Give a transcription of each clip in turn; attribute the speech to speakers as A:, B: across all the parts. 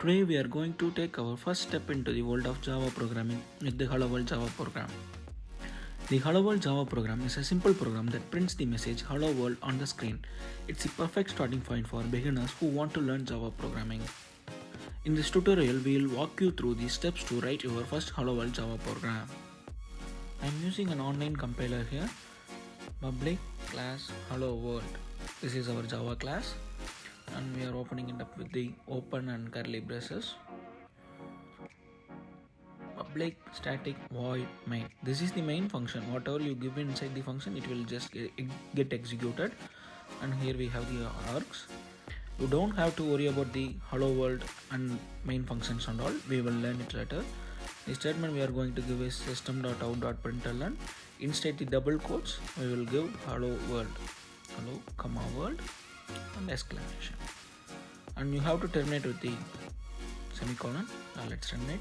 A: Today we are going to take our first step into the world of Java programming with the Hello World Java program. The Hello World Java program is a simple program that prints the message Hello World on the screen. It's a perfect starting point for beginners who want to learn Java programming. In this tutorial, we will walk you through the steps to write your first Hello World Java program. I am using an online compiler here, public class Hello World. This is our Java class, and we are opening it up with the open and curly braces. Public static void main. This is the main function. Whatever you give inside the function, it will just get executed. And here we have the args. You don't have to worry about the hello world and main functions and all. We will learn it later. The statement we are going to give is system.out.println. Instead the double quotes, we will give hello world, hello comma world and exclamation. And you have to terminate with the semicolon. Now let's terminate.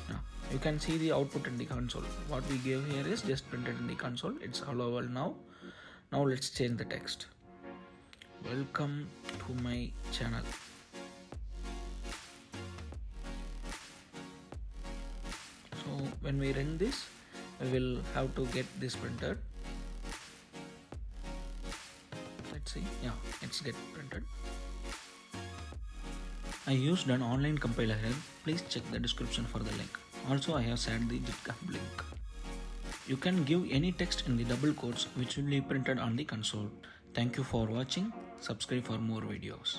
A: Now you can see the output in the console. What we gave here is just printed in the console. It's hello world now. Now let's change the text. Welcome to my channel. So when we run this, we will have to get this printed. Let's see. Yeah, it's get printed. I used an online compiler here. Please check the description for the link. Also, I have shared the GitHub link. You can give any text in the double quotes which will be printed on the console. Thank you for watching. Subscribe for more videos.